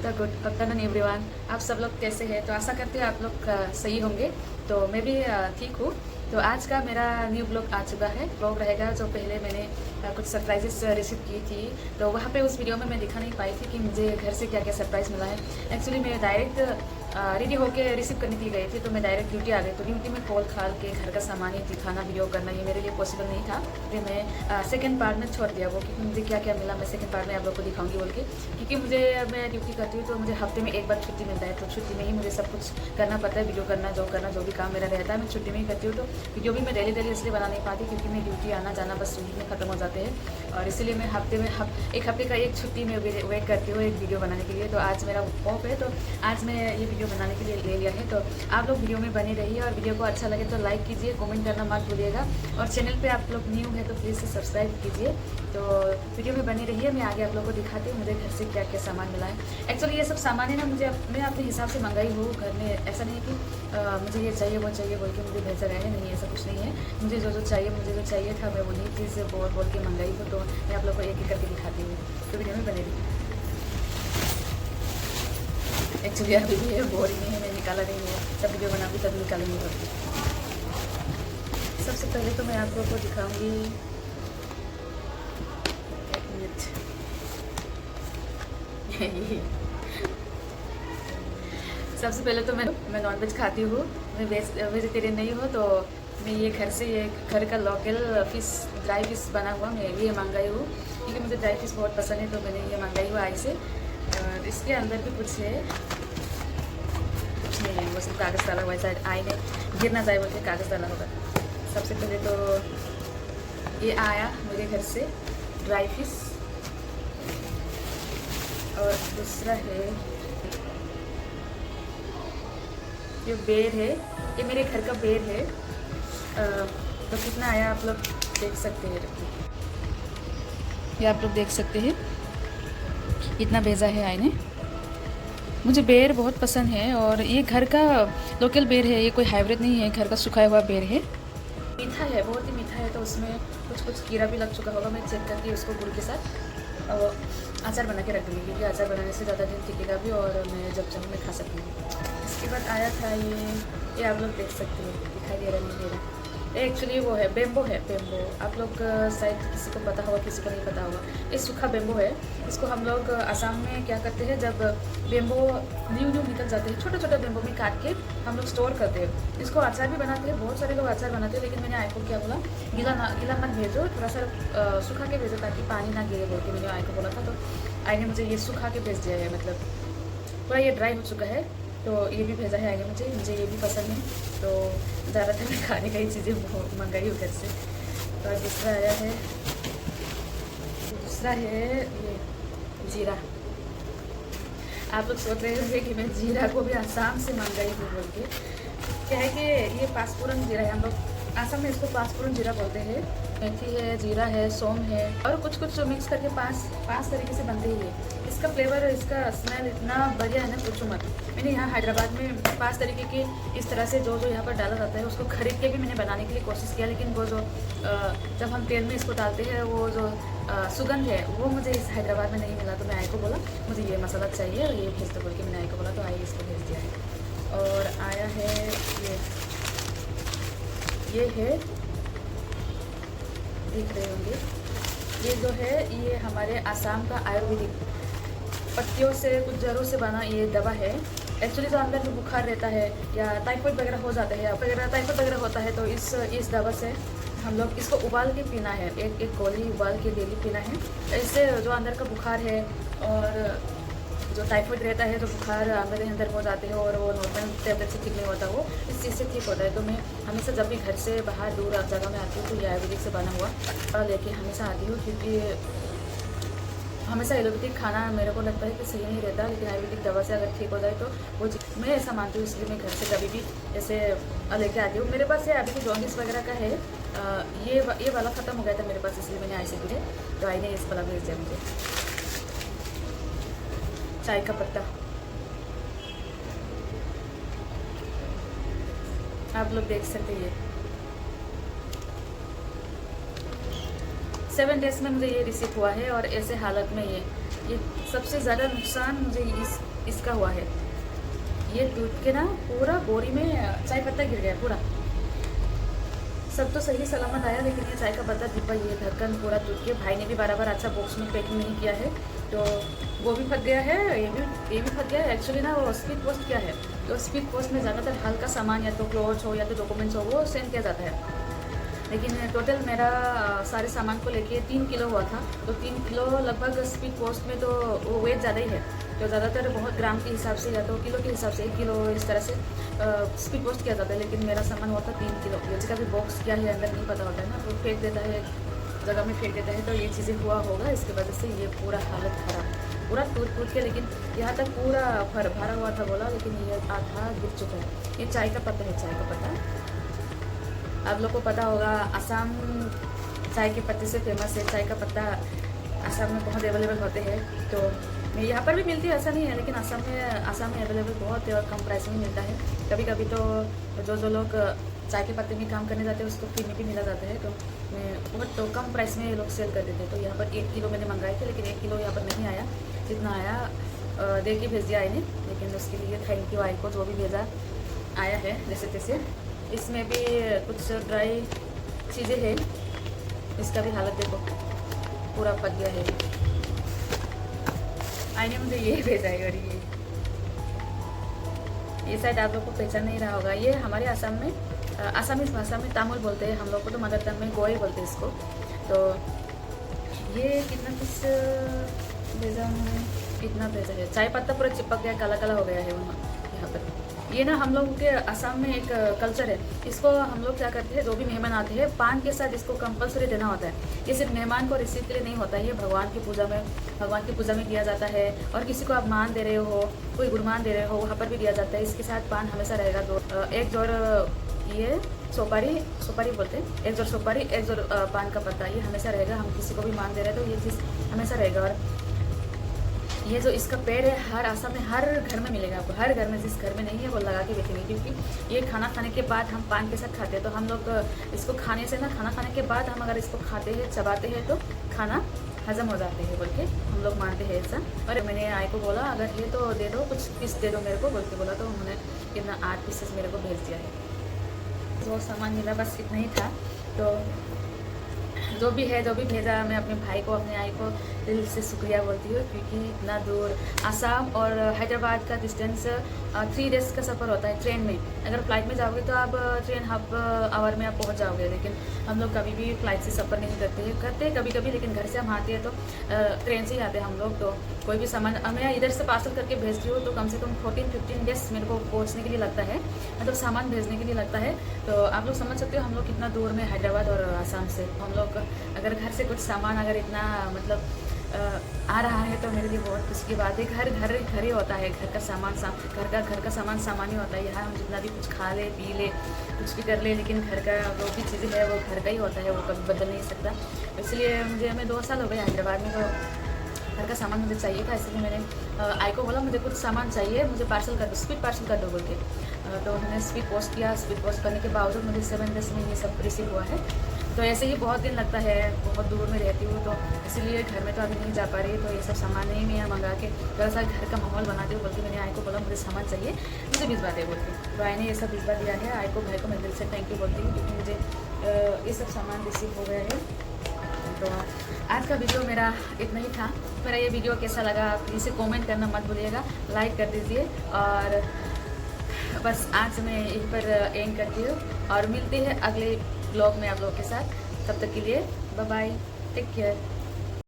तो good afternoon everyone. आप सब लोग कैसे हैं? तो आशा करते हैं आप लोग सही होंगे। तो मैं भी ठीक हूँ। तो आज का मेरा न्यू ब्लॉग आ चुका है। ब्लॉग रहेगा जो पहले मैंने कुछ सरप्राइजेस रिसीव की थी, तो वहाँ पे उस वीडियो में मैं दिखा नहीं पाई थी कि मुझे घर से क्या क्या सरप्राइज़ मिला है। एक्चुअली मैं डायरेक्ट रेडी होके रिसीव करने के लिए गई थी, तो मैं डायरेक्ट ड्यूटी आ गई। तो ड्यूटी में खोल खाल के घर का सामान ही दिखाना, वीडियो करना, ये मेरे लिए पॉसिबल नहीं था। फिर मैं सेकंड पार्ट में छोड़ दिया वो, क्योंकि मुझे क्या क्या मिला मैं सेकंड पार्ट में आप लोग को दिखाऊंगी बोल के। क्योंकि मुझे मैं ड्यूटी करती हूँ तो मुझे हफ्ते में एक बार छुट्टी मिलता है, तो छुट्टी में ही मुझे सब कुछ करना पड़ता है। वीडियो करना जो भी काम मेरा रहता है मैं छुट्टी में ही करती हूँ। तो वीडियो भी मैं डेली इसलिए बना नहीं पाती क्योंकि मैं ड्यूटी आना जाना बस वीक में ख़त्म हो जाते हैं, और इसीलिए मैं हफ्ते में एक हफ्ते का एक छुट्टी में वेट करती हूँ एक वीडियो बनाने के लिए। तो आज मेरा ऑफ है, तो आज मैं ये वीडियो बनाने के लिए ले लिया है। तो आप लोग वीडियो में बने रहिए, और वीडियो को अच्छा लगे तो लाइक कीजिए, कमेंट करना मत भूलिएगा, और चैनल पे आप लोग न्यू है तो प्लीज़ से सब्सक्राइब कीजिए। तो वीडियो में बने रहिए, मैं आगे आप लोगों को दिखाती हूँ मुझे घर से क्या क्या सामान मिला है। एक्चुअली ये सब सामान है ना, मैं अपने हिसाब से मंगाई हूँ घर में। ऐसा नहीं है कि मुझे ये चाहिए वो चाहिए बोल के मुझे भेजा गया है, नहीं ऐसा कुछ नहीं है। मुझे जो चाहिए था मैं वही चीज़ बोल के मंगाई हूँ। तो मैं आप लोग को एक एक करके दिखाती हूँ, तो वीडियो में बने रहिए। एक्चुअली अभी भी बोरिंग नहीं है, मैं निकाला नहीं है, सब वीडियो बनाऊँगी तब निकालेंगे करके। सबसे पहले तो मैं आप लोगों को दिखाऊंगी, एक मिनट। सबसे पहले तो मैं नॉनवेज खाती हूँ, मैं वेजिटेरियन नहीं हूँ। तो मैं ये घर से ये घर का लोकल फिश, ड्राई फिश बना हुआ मैं ये मंगाई हूँ, क्योंकि मुझे ड्राई फिश बहुत पसंद है। तो मैंने ये मंगाई हुआ आई से। और इसके अंदर भी कुछ है, कुछ नहीं है, वो सिर्फ कागज़ डाला हुआ है, शायद आई ने गिर ना जाए बोल के कागज़ डाला होगा। सबसे पहले तो ये आया मेरे घर से ड्राई फिश, और दूसरा है ये बेर है, ये मेरे घर का बेर है। तो कितना आया आप लोग देख सकते हैं, ये आप लोग देख सकते हैं इतना भेजा है आई ने। मुझे बेर बहुत पसंद है, और ये घर का लोकल बेर है, ये कोई हाइब्रिड नहीं है, घर का सुखाया हुआ बेर है। मीठा है, बहुत ही मीठा है। तो उसमें कुछ कीड़ा भी लग चुका होगा, मैं चेक करके उसको गुड़ के साथ और अचार बना के रख दूँगी, क्योंकि अचार बनाने से ज़्यादा दिन टिकेगा भी, और मैं जब चाहूँ मैं खा सकती हूँ। इसके बाद आया था ये आप लोग देख सकते हैं, दिखाई दे रहा है मेरा। एक्चुअली वो है बेम्बो आप लोग शायद किसी को पता होगा, किसी को नहीं पता होगा। ये सूखा बेम्बो है। इसको हम लोग असम में क्या करते हैं, जब बेम्बो न्यू निकल जाते हैं, छोटे बेम्बो में काट के हम लोग स्टोर करते हैं। इसको अचार भी बनाते हैं, बहुत सारे लोग अचार बनाते हैं। लेकिन मैंने आई को क्या बोला, गीला मत भेजो, थोड़ा सा सूखा के भेजो ताकि पानी ना गिरे बोल के मैंने आई को बोला था। तो आई ने मुझे ये सूखा के भेज दिया है, मतलब पूरा ये ड्राई हो चुका है। तो ये भी भेजा है आगे मुझे ये भी पसंद है। तो ज़्यादातर मैं खाने का ही चीज़ें मंगाई हूँ घर से। और दूसरा आया है, ये जीरा। आप लोग सोच रहे होंगे कि मैं जीरा को भी आसाम से मंगाई हूँ बोल के। क्या है कि ये पाँचफोरन जीरा है, हम लोग आसाम में इसको पाँचफोरन जीरा बोलते हैं। मेथी है, जीरा है, सौंफ है, और कुछ मिक्स करके पाँच तरीके से बनते ही है। इसका फ्लेवर, इसका स्मेल इतना बढ़िया है ना, पूछो मत। मैंने यहाँ हैदराबाद में 5 तरीके के इस तरह से जो यहाँ पर डाला जाता है उसको खरीद के भी मैंने बनाने के लिए कोशिश किया, लेकिन वो जो जब हम तेल में इसको डालते हैं वो जो सुगंध है वो मुझे इस हैदराबाद में नहीं मिला। तो मैं आई को बोला मुझे ये मसाला चाहिए और ये भेज दो बोल के मैंने आई को बोला, तो आई इसको भेज दिया है। और आया है ये है, देख रहे होंगे, ये जो है ये हमारे आसाम का आयुर्वेदिक पत्तियों से कुछ जड़ों से बना ये दवा है। एक्चुअली जो अंदर में बुखार रहता है या टाइफाइड वगैरह हो जाता है, टाइफाइड वगैरह होता है, तो इस दवा से हम लोग इसको उबाल के पीना है, एक गोली उबाल के डेली पीना है। इससे जो अंदर का बुखार है और जो टाइफाइड रहता है, तो बुखार अंदर हो जाते हैं और वो नॉर्मल टेबलेट से ठीक नहीं होता, वो इस चीज़ से ठीक होता है। तो मैं हमेशा जब भी घर से बाहर दूर जगह में आती हूँ तो ये आयुर्वेदिक से बना हुआ लेके हमेशा आती हूँ, क्योंकि हमेशा एलोपैथिक खाना मेरे को लगता है कि सही नहीं रहता, लेकिन आयुर्वेदिक दवा से अगर ठीक हो जाए तो वो मैं ऐसा मानती हूँ। इसलिए मैं घर से कभी भी ऐसे लेके आती हूँ। मेरे पास ये अभी जॉन्डिस वगैरह का है, ये वाला ख़त्म हो गया था मेरे पास, इसलिए मैंने आई से गिरे, तो आई ने इस वाला भेज दिया मुझे। चाय का पत्ता, आप लोग देख सकते हैं, 7 डेज़ में मुझे ये रिसीव हुआ है, और ऐसे हालत में ये ये सबसे ज़्यादा नुकसान मुझे इसका हुआ है। ये टूट के ना पूरा बोरी में चाय पत्ता गिर गया पूरा। सब तो सही सलामत आया, लेकिन ये चाय का पत्ता डिब्बा, ये ढक्कन पूरा टूट के, भाई ने भी बराबर अच्छा बॉक्स में पैकिंग नहीं किया है, तो वो भी फट गया है, ये भी फट गया है। एक्चुअली ना वो स्पीड पोस्ट क्या है, तो स्पीड पोस्ट में ज़्यादातर हल्का सामान या तो क्लोथ्स हो या तो डॉक्यूमेंट्स हो वो सेंड किया जाता है। लेकिन टोटल मेरा सारे सामान को लेके 3 किलो हुआ था, तो 3 किलो लगभग स्पीड पोस्ट में तो वो वेट ज़्यादा ही है, तो ज़्यादातर बहुत ग्राम के हिसाब से या तो किलो के हिसाब से 1 किलो इस तरह से स्पीड पोस्ट किया जाता है। लेकिन मेरा सामान हुआ था 3 किलो। जिसका भी बॉक्स क्या है अंदर नहीं पता होता है ना, तो फेंक देता है, जगह में फेंक देता है, तो ये चीज़ें हुआ होगा, इसकी वजह से ये पूरा हालत ख़राब, पूरा टूट के, लेकिन यहाँ तक पूरा भरा हुआ था बोला, लेकिन ये आधा गिर चुका है। ये चाय का पत्ता है, चाय का पत्ता आप लोग को पता होगा, असम चाय के पत्ते से फेमस है। चाय का पत्ता असम में बहुत अवेलेबल होते हैं, तो यहाँ पर भी मिलती है, ऐसा नहीं है, लेकिन असम में अवेलेबल बहुत है और कम प्राइस में मिलता है। कभी कभी तो जो लोग चाय के पत्ते में काम करने जाते हैं उसको फ्री में भी मिला जाता है, तो बहुत तो कम प्राइस में लोग सेल कर देते हैं। तो यहाँ पर 1 किलो मैंने मंगाए थे, लेकिन 1 किलो यहाँ पर नहीं आया, जितना आया दे के भेज दिया आई ने, लेकिन उसके लिए थैंक यू आई को, जो भी भेजा आया है जैसे तैसे। इसमें भी कुछ ड्राई चीज़ें हैं, इसका भी हालत देखो पूरा फट गया है। आई ने मुझे ये भेजा है, और ये शायद आप लोग को पहचान नहीं रहा होगा, ये हमारे असम में आसामीज भाषा में तामुल बोलते हैं, हम लोग को तो मदर टंग में गोई बोलते हैं इसको। तो ये कितना पीस भेजा उन्होंने, कितना भेजा है, चाय पत्ता पूरा चिपक गया, काला काला हो गया है यहाँ पर। ये ना हम लोग के असम में एक कल्चर है, इसको हम लोग क्या करते हैं, जो भी मेहमान आते हैं पान के साथ इसको कंपलसरी देना होता है। ये सिर्फ मेहमान को रिसीव के लिए नहीं होता है, ये भगवान की पूजा में दिया जाता है, और किसी को आप मान दे रहे हो, कोई गुरमान दे रहे हो, वहाँ पर भी दिया जाता है। इसके साथ पान हमेशा रहेगा, एक जोड़ ये सुपारी बोलते हैं, एक जोड़ सुपारी, एक जोड़ पान का पत्ता, ये हमेशा रहेगा। हम किसी को भी मान दे रहे हैं तो ये चीज़ हमेशा रहेगा। और ये जो इसका पेड़ है, हर आसाम में हर घर में मिलेगा आपको, हर घर में, जिस घर में नहीं है वो लगा के बेचेंगे, क्योंकि ये खाना खाने के बाद हम पान के साथ खाते हैं, तो हम लोग इसको खाने से ना, खाना खाने के बाद हम अगर इसको खाते हैं, चबाते हैं, तो खाना हजम हो जाते हैं बोल के हम लोग मानते हैं ऐसा। और मैंने आई को बोला अगर है तो दे दो, कुछ पीस दे दो मेरे को बोल के बोला, तो उन्होंने कितना 8 पीसेस मेरे को भेज दिया है। जो सामान मिला बस इतना ही था, तो जो भी है, जो भी भेजा, मैं अपने भाई को, अपने आई को दिल से शुक्रिया बोलती हूँ, क्योंकि इतना दूर आसाम और हैदराबाद का डिस्टेंस 3 डेज़ का सफ़र होता है ट्रेन में। अगर फ्लाइट में जाओगे तो आप ट्रेन हाफ आवर में आप पहुँच जाओगे, लेकिन हम लोग कभी भी फ्लाइट से सफ़र नहीं करते कभी कभी, लेकिन घर से हम आते हैं तो ट्रेन से ही आते हैं हम लोग। तो कोई भी सामान मैं इधर से पार्सल करके भेजती हूँ, तो कम से कम 14-15 डेज़ मेरे को पहुँचने के लिए लगता है, मतलब सामान भेजने के लिए लगता है। तो आप लोग समझ सकते हो हम लोग कितना दूर में हैदराबाद और आसाम से। हम लोग अगर घर से कुछ सामान अगर इतना मतलब आ रहा है तो मेरे लिए बहुत खुशी की बात है। घर ही होता है, घर का सामान सामान ही होता है। यहाँ हम जितना भी कुछ खा ले, पी ले, कुछ भी कर ले, लेकिन घर का जो भी चीज़ें है वो घर का ही होता है, वो कभी बदल नहीं सकता। इसलिए हमें 2 साल हो गए हैदराबाद में, तो घर का सामान मुझे चाहिए था, इसलिए मैंने आई को बोला मुझे कुछ सामान चाहिए, मुझे पार्सल कर दो, स्पीड पार्सल कर दो बोल के। तो उन्होंने स्पीड पोस्ट किया। स्पीड पोस्ट करने के बावजूद मुझे 7 डेज़ में ये सब रिसीव हुआ है। तो ऐसे ही बहुत दिन लगता है, बहुत दूर में रहती हूँ, तो इसीलिए घर में तो अभी नहीं जा पा रही। तो ये सब सामान नहीं मैं यहाँ मंगा के थोड़ा सा घर का माहौल बनाती हूँ बोल के मैंने आई को बोला मुझे सामान चाहिए, मुझे भिजवा दे बोल के। तो आई ने ये सब भिजवा दिया है। आई को, भाई को मैं दिल से थैंक यू बोलती हूँ, क्योंकि मुझे ये सब सामान रिसीव हो गया है। तो आज का वीडियो मेरा इतना ही था। मेरा ये वीडियो कैसा लगा प्लीज़ कमेंट करना मत भूलिएगा, लाइक कर दीजिए। और बस आज मैं यहीं पर एंड करती हूँ, और मिलते हैं अगले ब्लॉग में आप लोगों के साथ। तब तक के लिए बाय बाय, टेक केयर।